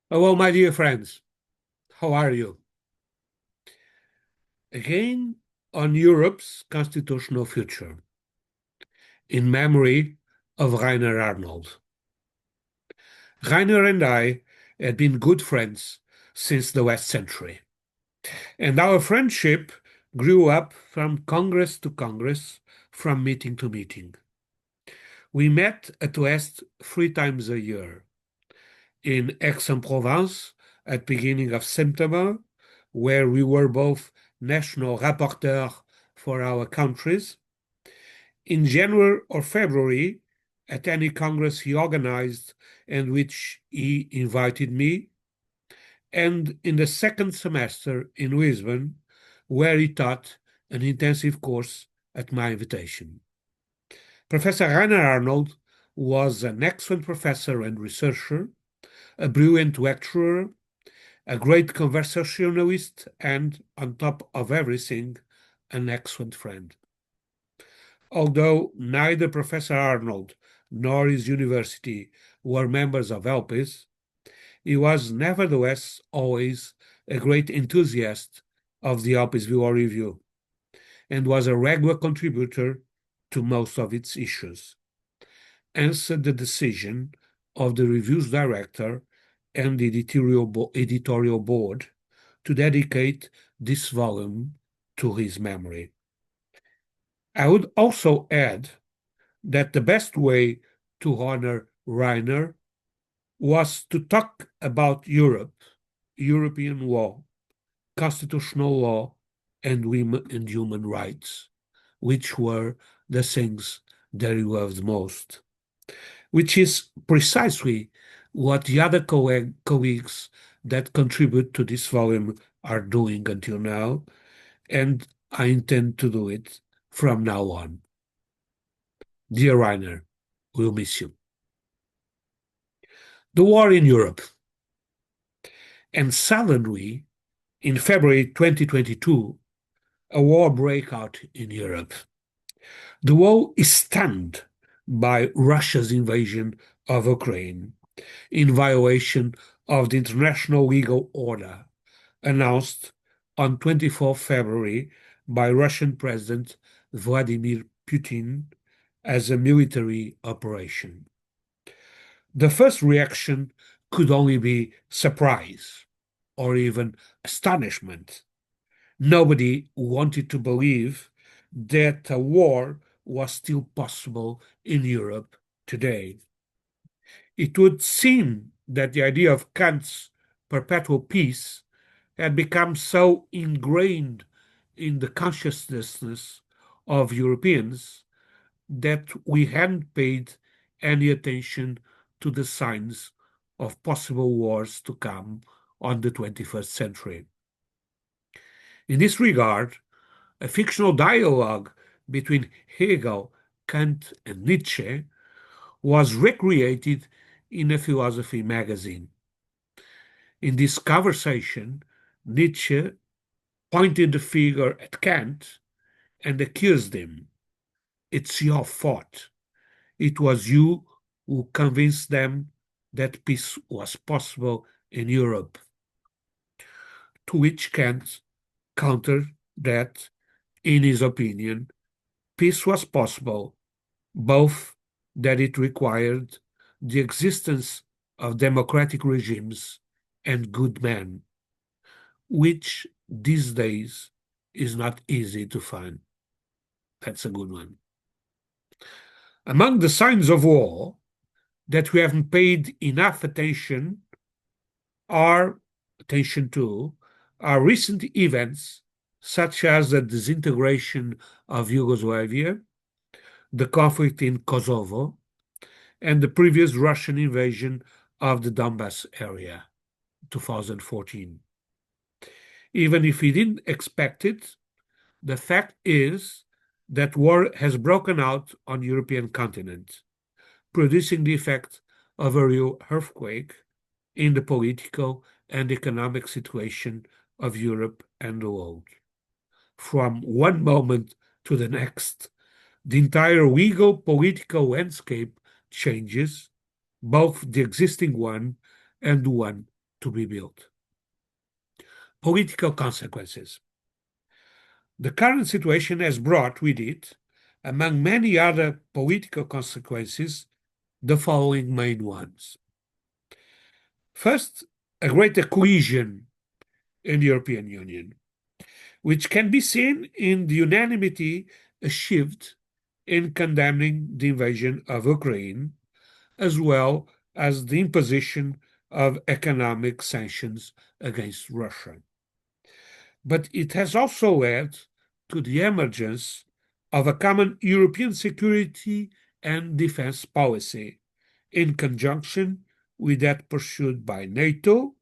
Hello, my dear friends. How are you? Again, on Europe's constitutional future, in memory of Rainer Arnold. Rainer and I had been good friends since the last century, and our friendship grew up from Congress to Congress, from meeting to meeting. We met at least 3 times a year in Aix-en-Provence at beginning of September, where we were both national rapporteurs for our countries. In January or February, at any congress he organized and which he invited me, and in the second semester in Lisbon, where he taught an intensive course at my invitation. Professor Rainer Arnold was an excellent professor and researcher, a brilliant lecturer, a great conversationalist, and, on top of everything, an excellent friend. Although neither Professor Arnold nor his university were members of ELPIS, he was nevertheless always a great enthusiast of the ELPIS Law Review and was a regular contributor to most of its issues. Hence the decision of the review's director and the editorial board to dedicate this volume to his memory. I would also add that the best way to honor Rainer was to talk about Europe, European law, constitutional law, and women and human rights, which were the things that he loved most, which is precisely what the other colleagues that contribute to this volume are doing until now, and I intend to do it from now on. Dear Rainer, we'll miss you. The war in Europe. And suddenly, in February 2022, a war broke out in Europe. The world is stunned by Russia's invasion of Ukraine in violation of the international legal order announced on 24 February by Russian President Vladimir Putin as a military operation. The first reaction could only be surprise or even astonishment. Nobody wanted to believe that a war was still possible in Europe today. It would seem that the idea of Kant's perpetual peace had become so ingrained in the consciousness of Europeans that we hadn't paid any attention to the signs of possible wars to come on the 21st century. In this regard, a fictional dialogue between Hegel, Kant, and Nietzsche was recreated in a philosophy magazine. In this conversation, Nietzsche pointed the finger at Kant and accused him. It's your fault. It was you who convinced them that peace was possible in Europe. To which Kant countered that, in his opinion, peace was possible, both that it required the existence of democratic regimes and good men, which these days is not easy to find. That's a good one. Among the signs of war that we haven't paid enough attention are attention to are recent events such as the disintegration of Yugoslavia, the conflict in Kosovo, and the previous Russian invasion of the Donbass area, 2014. Even if we didn't expect it, the fact is that war has broken out on the European continent, producing the effect of a real earthquake in the political and economic situation of Europe and the world. From one moment to the next, the entire legal political landscape changes, both the existing one and the one to be built. Political consequences. The current situation has brought with it, among many other political consequences, the following main ones. First, a greater cohesion in the European Union, which can be seen in the unanimity achieved in condemning the invasion of Ukraine, as well as the imposition of economic sanctions against Russia. But it has also led to the emergence of a common European security and defense policy in conjunction with that pursued by NATO,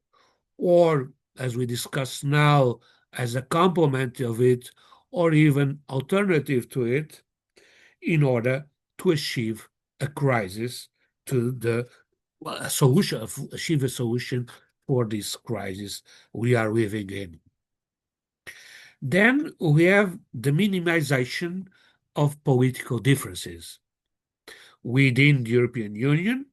or, as we discuss now, as a complement of it, or even alternative to it, in order to achieve a crisis, to the a solution, achieve a solution for this crisis we are living in. Then we have the minimization of political differences within the European Union,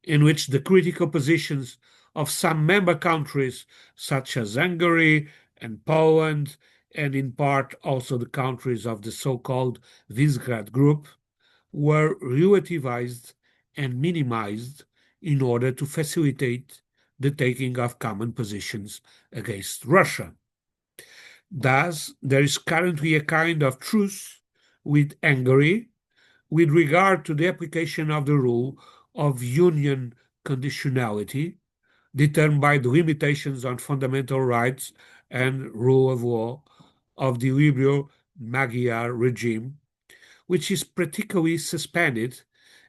in which the critical positions of some member countries, such as Hungary and Poland, and in part also the countries of the so-called Visegrad Group, were relativized and minimized in order to facilitate the taking of common positions against Russia. Thus, there is currently a kind of truce with Hungary with regard to the application of the rule of union conditionality, determined by the limitations on fundamental rights and rule of law of the liberal Magyar regime, which is practically suspended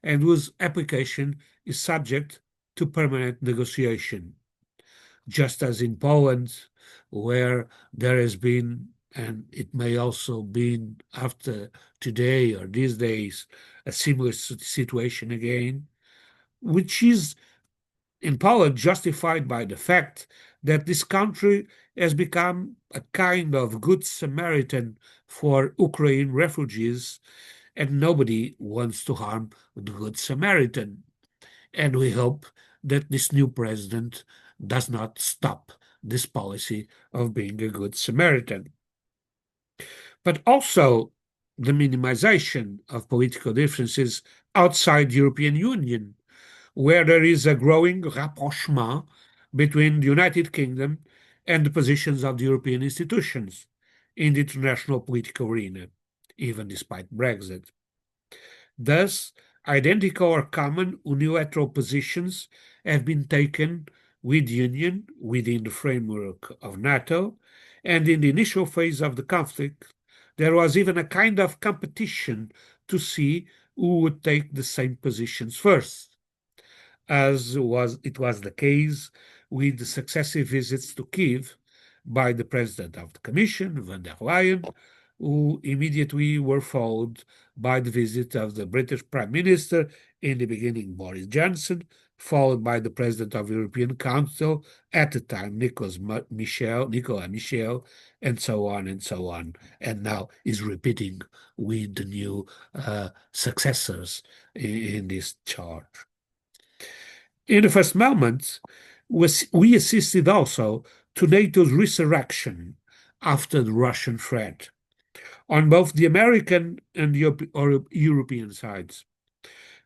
and whose application is subject to permanent negotiation. Just as in Poland, where there has been, and it may also be after today or these days, a similar situation again, which is in Poland justified by the fact that this country has become a kind of good Samaritan for Ukraine refugees, and nobody wants to harm the good Samaritan. And we hope that this new president does not stop this policy of being a good Samaritan. But also the minimization of political differences outside the European Union, where there is a growing rapprochement between the United Kingdom and the positions of the European institutions in the international political arena, even despite Brexit. Thus, identical or common unilateral positions have been taken with the Union within the framework of NATO, and in the initial phase of the conflict, there was even a kind of competition to see who would take the same positions first, as it was the case with the successive visits to Kiev by the President of the Commission, von der Leyen, who immediately were followed by the visit of the British Prime Minister, in the beginning Boris Johnson, followed by the President of the European Council, at the time Nicolas Michel, and so on, and now is repeating with the new successors in this charge. In the first moments, we assisted also to NATO's resurrection after the Russian threat, on both the American and the European sides.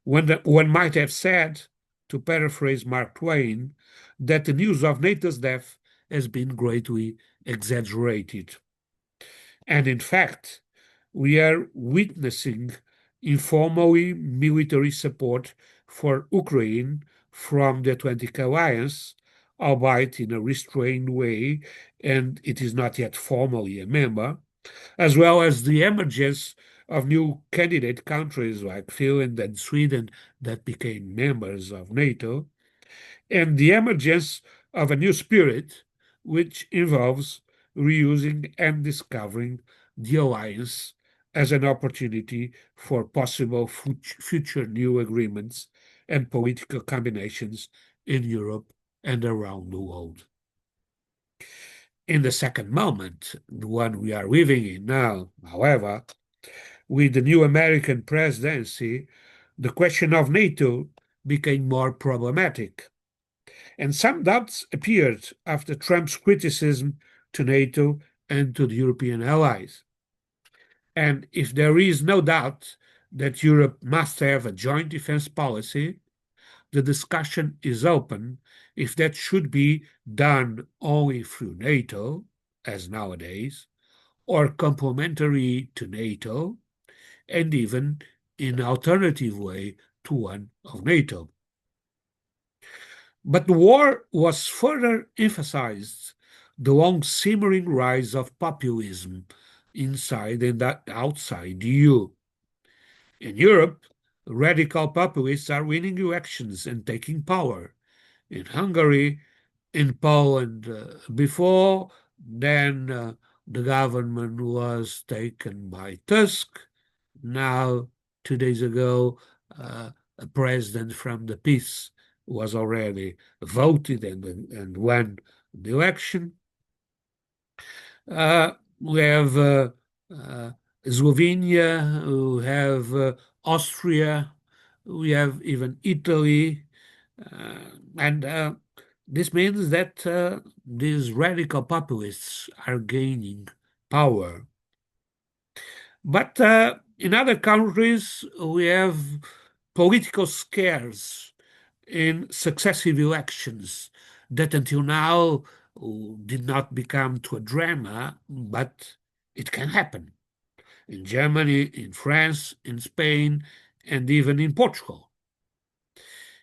One might have said, to paraphrase Mark Twain, that the news of NATO's death has been greatly exaggerated. And in fact, we are witnessing informally military support for Ukraine from the Atlantic Alliance, albeit in a restrained way, and it is not yet formally a member, as well as the emergence of new candidate countries like Finland and Sweden that became members of NATO, and the emergence of a new spirit which involves reusing and discovering the alliance as an opportunity for possible future new agreements and political combinations in Europe and around the world. In the second moment, the one we are living in now, however, with the new American presidency, the question of NATO became more problematic. And some doubts appeared after Trump's criticism to NATO and to the European allies. And if there is no doubt that Europe must have a joint defense policy, the discussion is open if that should be done only through NATO, as nowadays, or complementary to NATO, and even in an alternative way to one of NATO. But the war was further emphasized the long simmering rise of populism inside and outside the EU. In Europe, radical populists are winning elections and taking power. In Hungary, in Poland, before then, the government was taken by Tusk. Now, 2 days ago, a president from the PiS was already voted and won the election. We have Slovenia, we have Austria, we have even Italy, and this means that these radical populists are gaining power. But in other countries, we have political scares in successive elections that until now did not become to a drama, but it can happen in Germany, in France, in Spain, and even in Portugal.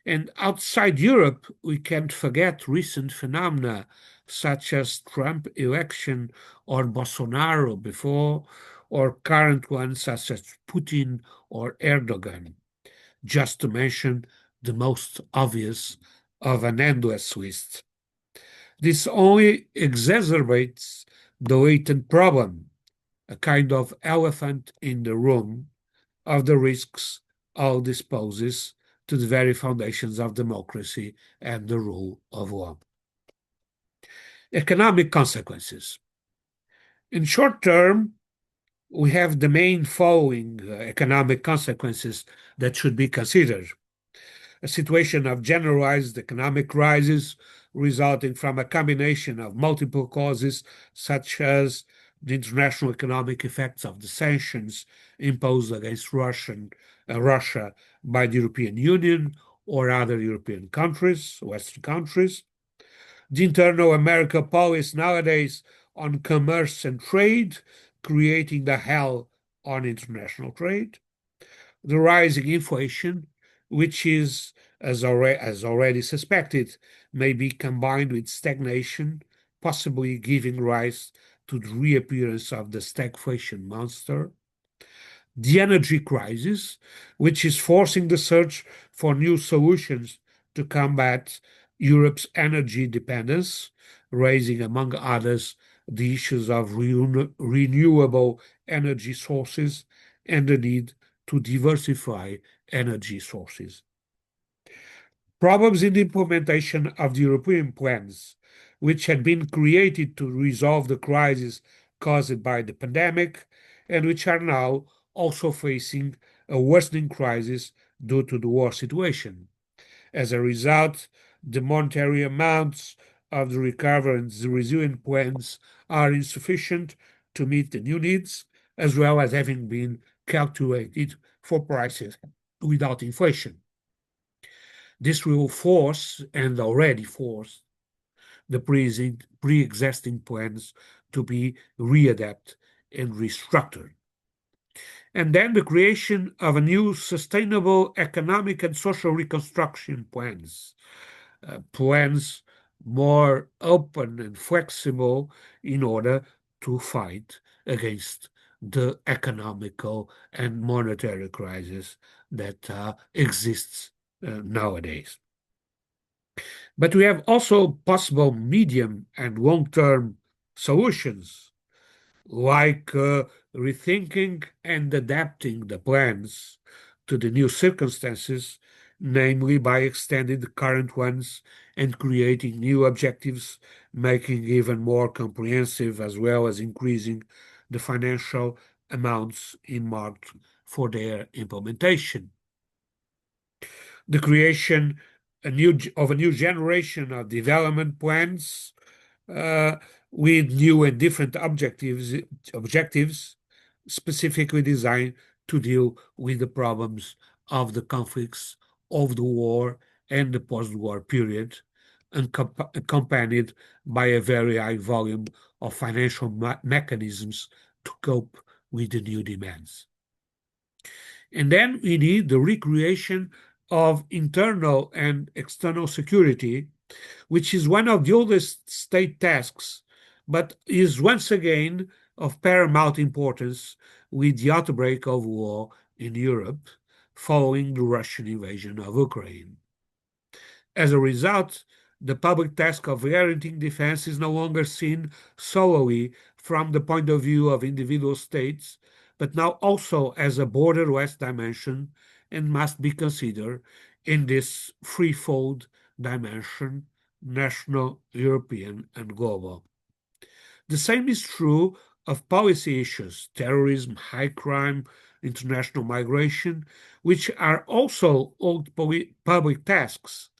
And outside Europe, we can't forget recent phenomena such as Trump election or Bolsonaro before, or current ones such as Putin or Erdogan, just to mention the most obvious of an endless list. This only exacerbates the latent problem, a kind of elephant in the room of the risks all this poses to the very foundations of democracy and the rule of law. Economic consequences. In short term, we have the main following economic consequences that should be considered. A situation of generalized economic crisis resulting from a combination of multiple causes, such as the international economic effects of the sanctions imposed against Russia by the European Union or other European countries, Western countries. The internal American policy nowadays on commerce and trade, creating the hell on international trade. The rising inflation, which is, as already suspected, may be combined with stagnation, possibly giving rise to the reappearance of the stagflation monster. The energy crisis, which is forcing the search for new solutions to combat Europe's energy dependence, raising, among others, the issues of renewable energy sources and the need to diversify energy sources. Problems in the implementation of the European plans, which had been created to resolve the crisis caused by the pandemic, and which are now also facing a worsening crisis due to the war situation. As a result, the monetary amounts of the recovery and the resilient plans are insufficient to meet the new needs, as well as having been calculated for prices without inflation. This will force, and already forced, the pre-existing plans to be readapted and restructured. And then the creation of a new sustainable economic and social reconstruction plans, plans more open and flexible in order to fight against the economical and monetary crisis that exists nowadays. But we have also possible medium and long-term solutions, like rethinking and adapting the plans to the new circumstances, namely by extending the current ones and creating new objectives, making even more comprehensive, as well as increasing the financial amounts earmarked for their implementation. The creation a new generation of development plans uh, with new and different objectives specifically designed to deal with the problems of the conflicts of the war and the post-war period, accompanied by a very high volume of financial mechanisms to cope with the new demands. And then we need the recreation of internal and external security, which is one of the oldest state tasks, but is once again of paramount importance with the outbreak of war in Europe following the Russian invasion of Ukraine. As a result, the public task of guaranteeing defense is no longer seen solely from the point of view of individual states, but now also as a borderless dimension and must be considered in this threefold dimension: national, European, and global. The same is true of policy issues: terrorism, high crime, international migration, which are also old public tasks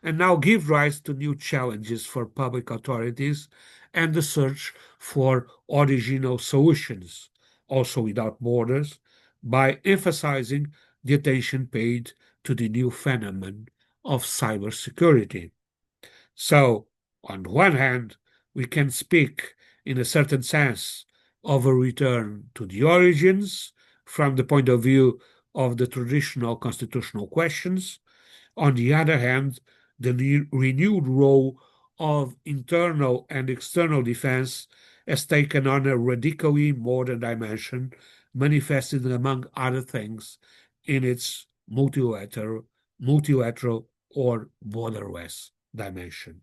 and now give rise to new challenges for public authorities and the search for original solutions, also without borders, by emphasizing the attention paid to the new phenomenon of cybersecurity. So, on the one hand, we can speak in a certain sense of a return to the origins from the point of view of the traditional constitutional questions. On the other hand, the renewed role of internal and external defense has taken on a radically modern dimension, manifested, among other things, in its multilateral or borderless dimension.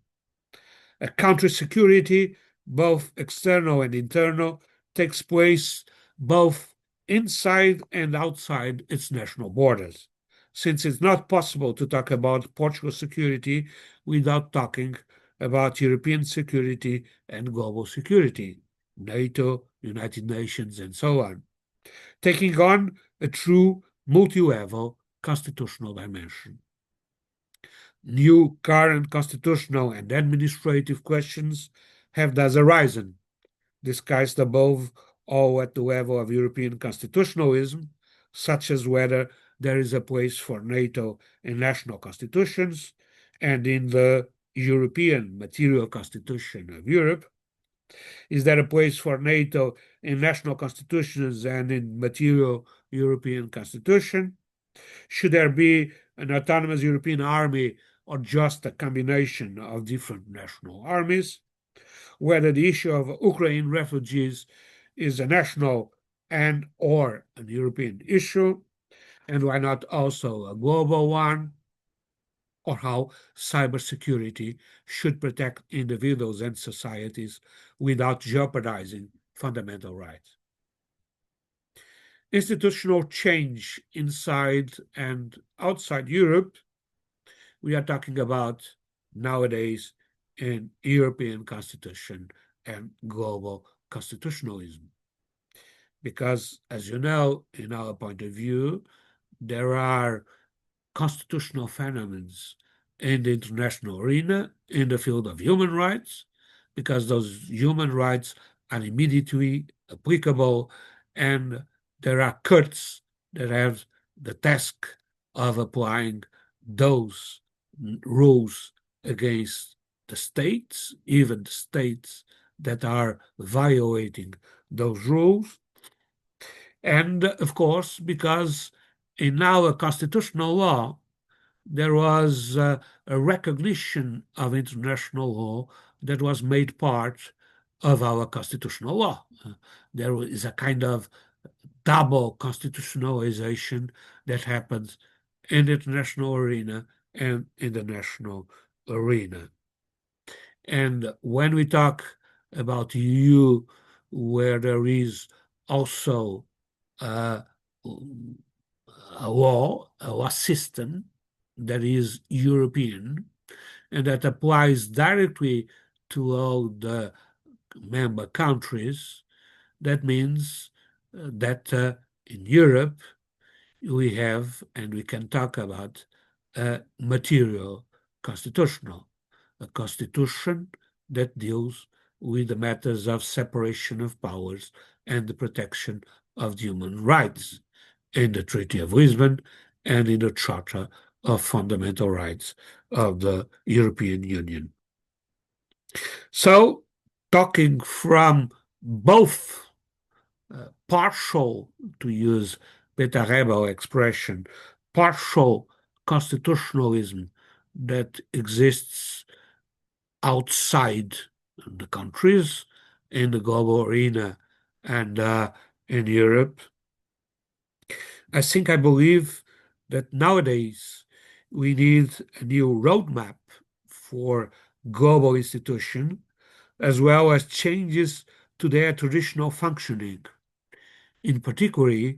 A country's security, both external and internal, takes place both inside and outside its national borders, since it's not possible to talk about Portugal's security without talking about European security and global security, NATO, United Nations, and so on, taking on a true multi-level constitutional dimension. New current constitutional and administrative questions have thus arisen, discussed above all at the level of European constitutionalism, such as whether there is a place for NATO in national constitutions and in the European Material Constitution of Europe. Is there a place for NATO in national constitutions and in material European constitution? Should there be an autonomous European army or just a combination of different national armies? Whether the issue of Ukraine refugees is a national and or an European issue, and why not also a global one, or how cybersecurity should protect individuals and societies without jeopardizing fundamental rights. Institutional change inside and outside Europe, we are talking about nowadays in European constitution and global constitutionalism. Because, as you know, in our point of view, there are constitutional phenomena in the international arena in the field of human rights, because those human rights are immediately applicable, and there are courts that have the task of applying those rules against the states, even the states that are violating those rules. And of course, because in our constitutional law, there was a recognition of international law that was made part of our constitutional law. There is a kind of double constitutionalization that happens in the international arena and in the national arena. And when we talk about EU, where there is also a law system that is European and that applies directly to all the member countries, that means that in Europe, we have, and we can talk about, a material constitutional, a constitution that deals with the matters of separation of powers and the protection of human rights in the Treaty of Lisbon and in the Charter of Fundamental Rights of the European Union. So, talking from both partial, to use Peter Rebel expression, partial constitutionalism that exists outside the countries in the global arena and in Europe. I believe that nowadays we need a new roadmap for global institutions as well as changes to their traditional functioning. In particular,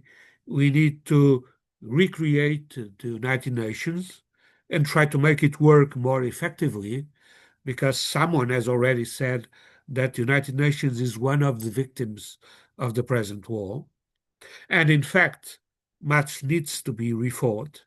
we need to recreate the United Nations and try to make it work more effectively, because someone has already said that the United Nations is one of the victims of the present war. And in fact, much needs to be rethought,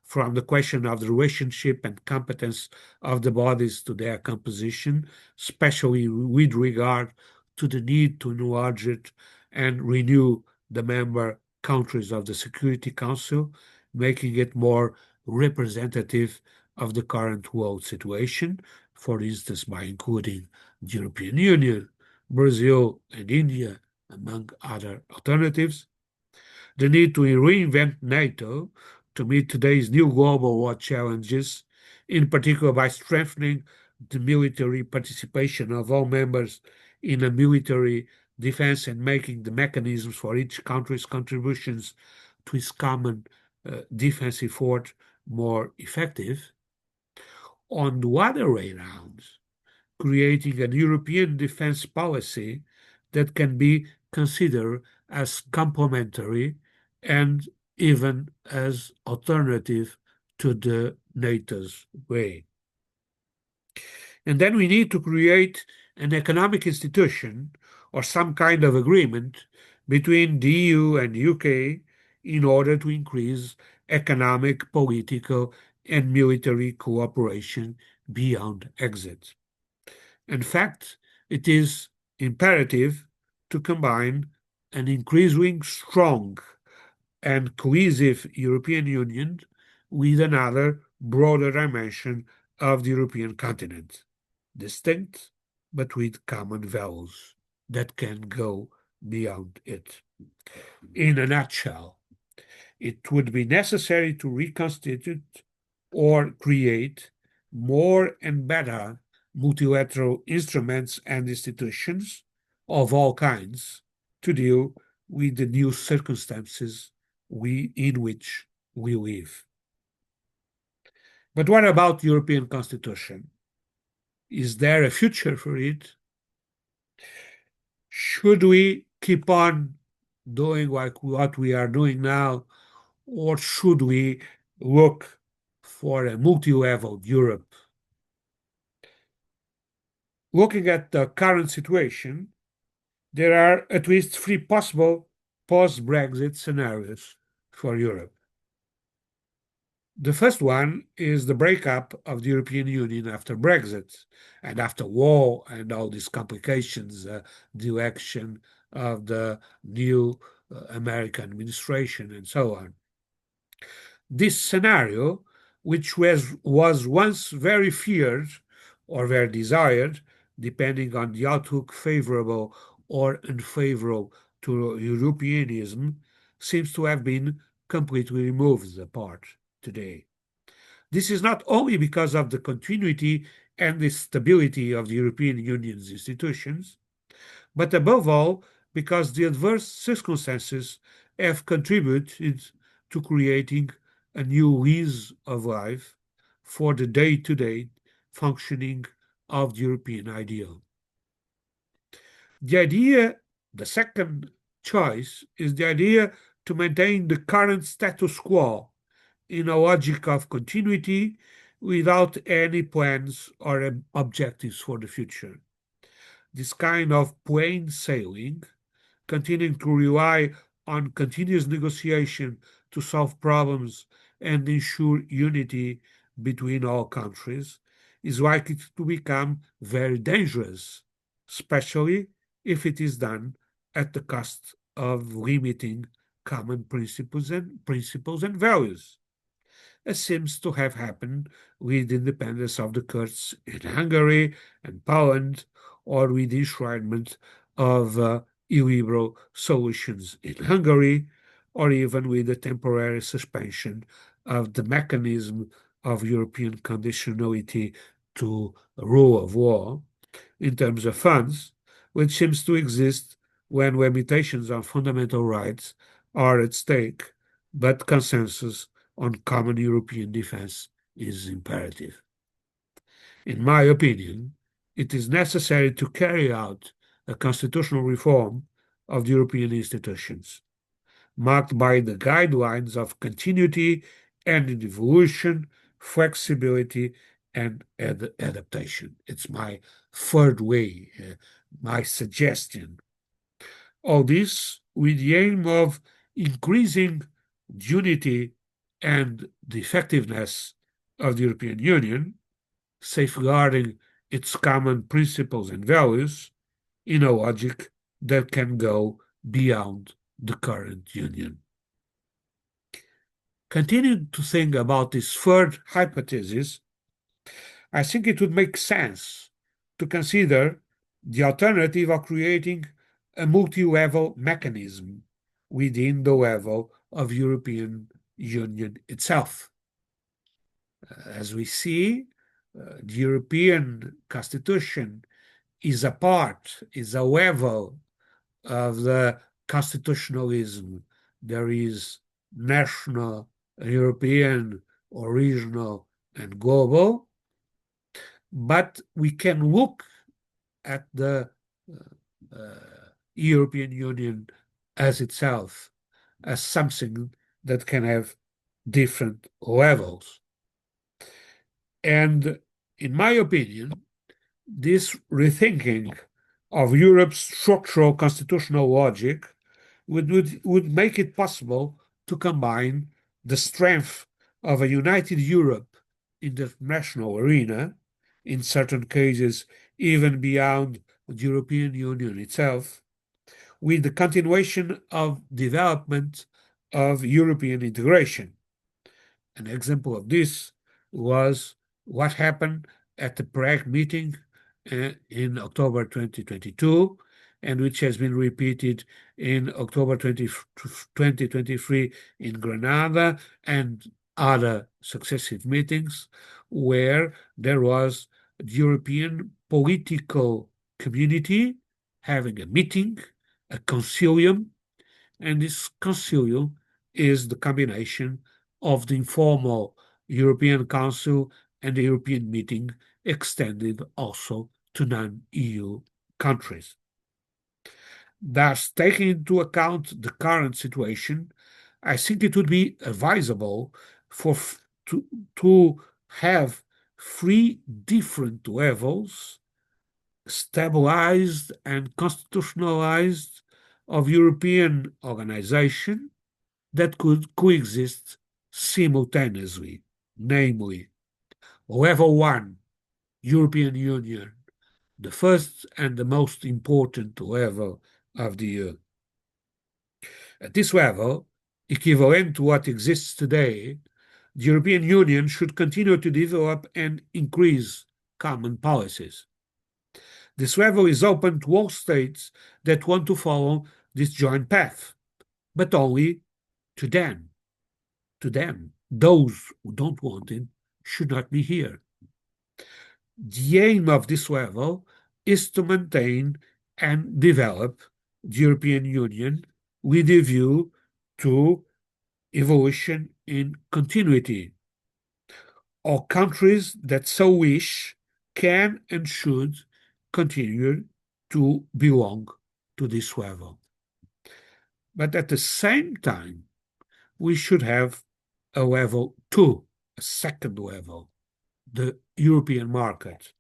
from the question of the relationship and competence of the bodies to their composition, especially with regard to the need to enlarge it and renew the member countries of the Security Council, making it more representative of the current world situation, for instance, by including the European Union, Brazil, and India, among other alternatives. The need to reinvent NATO to meet today's new global war challenges, in particular by strengthening the military participation of all members in a military defense and making the mechanisms for each country's contributions to its common defense effort more effective. On the other way around, creating a European defense policy that can be considered as complementary and even as alternative to the NATO's way. And then we need to create an economic institution or some kind of agreement between the EU and the UK in order to increase economic, political, and military cooperation beyond exit. In fact, it is imperative to combine an increasingly strong and cohesive European Union with another broader dimension of the European continent, distinct but with common values that can go beyond it. In a nutshell, it would be necessary to reconstitute or create more and better multilateral instruments and institutions of all kinds to deal with the new circumstances in which we live. But what about the European Constitution? Is there a future for it? Should we keep on doing like what we are doing now, or should we look for a multi-level Europe? Looking at the current situation, there are at least three possible post-Brexit scenarios for Europe. The first one is the breakup of the European Union after Brexit and after war and all these complications, the election of the new American administration and so on. This scenario, which was once very feared or very desired, depending on the outlook favorable or unfavorable to Europeanism, seems to have been completely removed apart today. This is not only because of the continuity and the stability of the European Union's institutions, but above all because the adverse circumstances have contributed to creating a new lease of life for the day-to-day functioning of the European ideal. The second choice is the idea to maintain the current status quo in a logic of continuity without any plans or objectives for the future. This kind of plain sailing, continuing to rely on continuous negotiation to solve problems and ensure unity between all countries is likely to become very dangerous, especially if it is done at the cost of limiting common principles and values, as seems to have happened with the independence of the Kurds in Hungary and Poland, or with the enshrinement of illiberal solutions in Hungary, or even with the temporary suspension of the mechanism of European conditionality to rule of law in terms of funds, which seems to exist when limitations on fundamental rights are at stake, but consensus on common European defense is imperative. In my opinion, it is necessary to carry out a constitutional reform of the European institutions, marked by the guidelines of continuity and evolution, flexibility, and adaptation. It's my third way, my suggestion. All this with the aim of increasing the unity and the effectiveness of the European Union, safeguarding its common principles and values in a logic that can go beyond the current union. Continuing to think about this third hypothesis, I think it would make sense to consider the alternative of creating a multi-level mechanism within the level of European Union itself. As we see, the European Constitution is a level of the constitutionalism. There is national, European, or regional, and global. But we can look at the European Union as itself, as something that can have different levels. And in my opinion, this rethinking of Europe's structural constitutional logic would make it possible to combine the strength of a united Europe in the national arena, in certain cases even beyond the European Union itself, with the continuation of development of European integration. An example of this was what happened at the Prague meeting in October 2022, and which has been repeated in October 2023 in Granada and other successive meetings, where there was the European political community having a meeting, a concilium, and this concilium is the combination of the informal European Council and the European meeting extended also to non-EU countries. Thus, taking into account the current situation, I think it would be advisable to have three different levels stabilized and constitutionalized of European organization that could coexist simultaneously, namely level one, European Union, the first and the most important level of the year. At this level, equivalent to what exists today, the European Union should continue to develop and increase common policies. This level is open to all states that want to follow this joint path, but only to them. To them. Those who don't want it should not be here. The aim of this level is to maintain and develop the European Union with a view to evolution in continuity. All countries that so wish can and should continue to belong to this level. But at the same time, we should have a level two, a second level, the European market.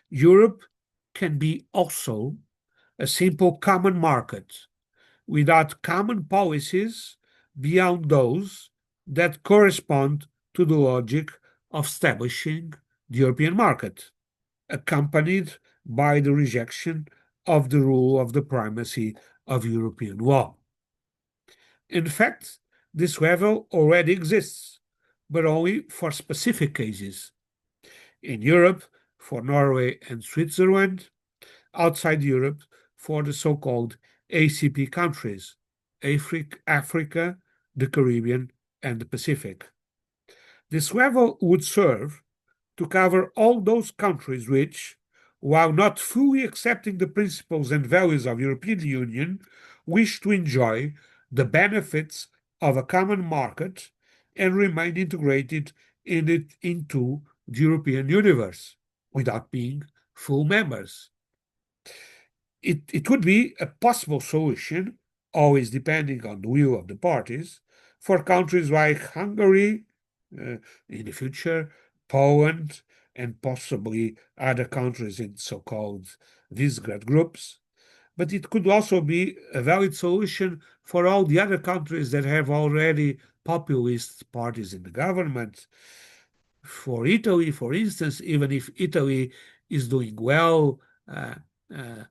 Europe can be also a simple common market without common policies beyond those that correspond to the logic of establishing the European market, accompanied by the rejection of the rule of the primacy of European law. In fact, this level already exists, but only for specific cases. In Europe, for Norway and Switzerland; outside Europe, for the so-called ACP countries, Africa, the Caribbean, and the Pacific. This level would serve to cover all those countries which, while not fully accepting the principles and values of European Union, wish to enjoy the benefits of a common market and remain integrated into the European universe without being full members. It would be a possible solution, always depending on the will of the parties, for countries like Hungary, in the future, Poland, and possibly other countries in so-called Visegrad groups. But it could also be a valid solution for all the other countries that have already populist parties in the government. For Italy, for instance, even if Italy is doing well, uh, uh,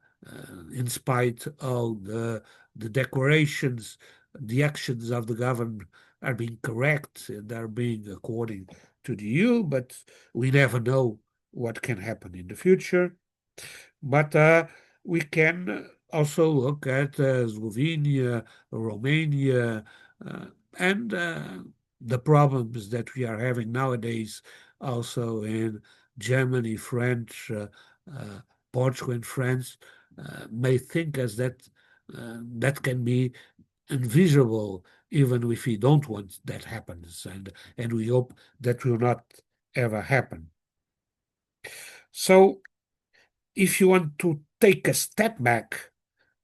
in spite of the declarations, the actions of the government are being correct and are being according to the EU, but we never know what can happen in the future. But we can also look at Slovenia, Romania, and the problems that we are having nowadays also in Germany, French, Portugal, and France may think as that can be invisible, even if we don't want that happens, and we hope that will not ever happen. So if you want to take a step back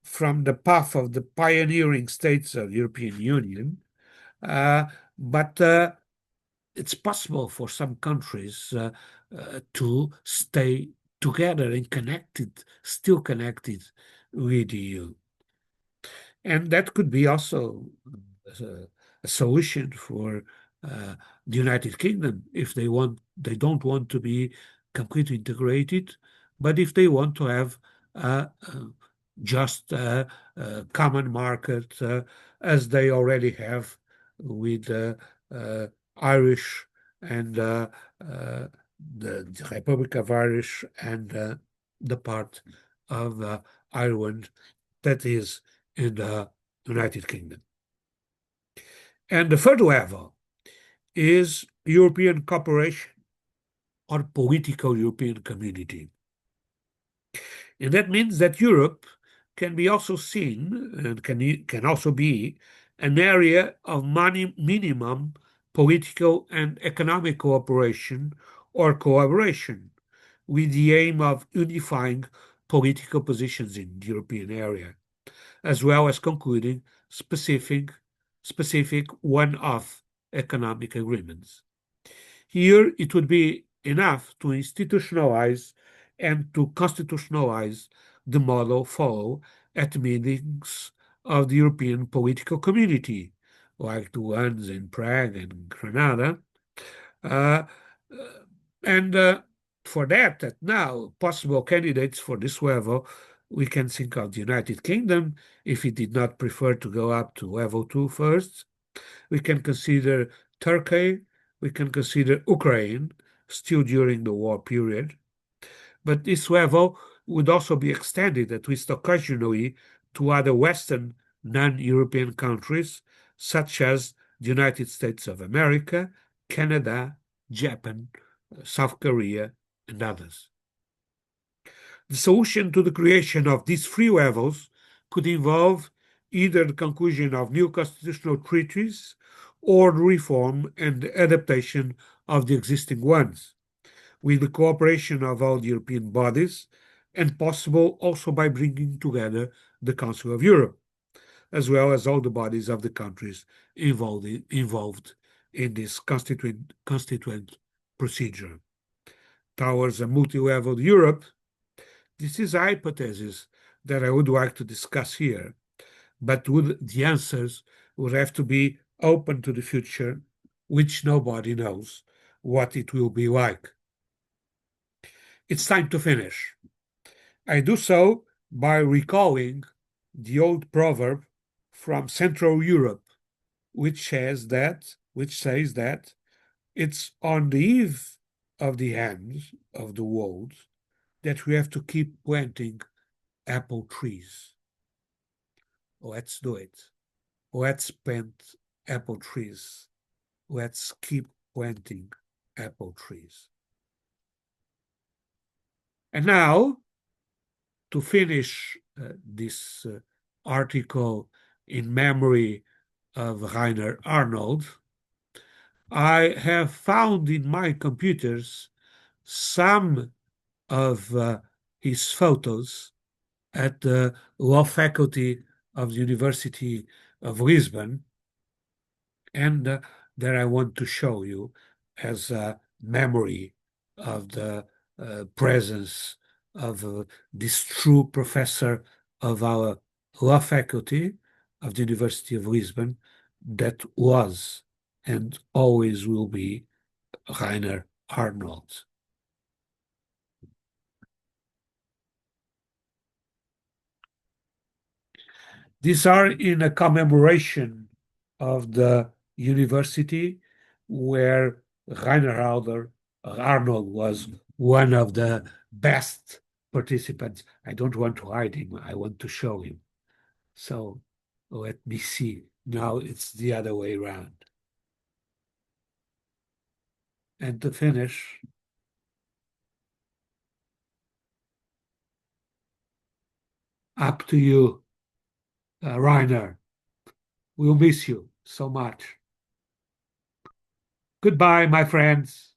from the path of the pioneering states of the European Union, but it's possible for some countries to stay together and connected, still connected with the EU. And that could be also a solution for the United Kingdom if they don't want to be completely integrated, but if they want to have just a common market as they already have with Irish and the Republic of Irish and the part of Ireland that is in the United Kingdom. And the third level is European cooperation or political European community. And that means that Europe can be also seen and can also be an area of minimum political and economic cooperation or collaboration with the aim of unifying political positions in the European area, as well as concluding specific one-off economic agreements. Here, it would be enough to institutionalize and to constitutionalize the model followed at meetings of the European political community, like the ones in Prague and Granada. And for that now, possible candidates for this level, we can think of the United Kingdom, if it did not prefer to go up to level 2 first. We can consider Turkey, we can consider Ukraine, still during the war period. But this level would also be extended, at least occasionally, to other Western non-European countries, such as the United States of America, Canada, Japan, South Korea, and others. The solution to the creation of these three levels could involve either the conclusion of new constitutional treaties or the reform and adaptation of the existing ones, with the cooperation of all the European bodies, and possible also by bringing together the Council of Europe, as well as all the bodies of the countries involved in this constituent procedure. Towards a multi-level Europe, this is a hypothesis that I would like to discuss here, but the answers would have to be open to the future which nobody knows what it will be like. It's time to finish. I do so by recalling the old proverb from Central Europe, which says that it's on the eve of the end of the world that we have to keep planting apple trees. Let's do it. Let's plant apple trees. Let's keep planting apple trees. And now, to finish this article in memory of Rainer Arnold, I have found in my computers some of his photos at the law faculty of the University of Lisbon, and that I want to show you as a memory of the presence of this true professor of our law faculty of the University of Lisbon that was and always will be Rainer Arnold. These are in a commemoration of the university where Rainer Arnold was one of the best participants. I don't want to hide him, I want to show him. So let me see. Now it's the other way around. And to finish, up to you, Rainer. We'll miss you so much. Goodbye, my friends.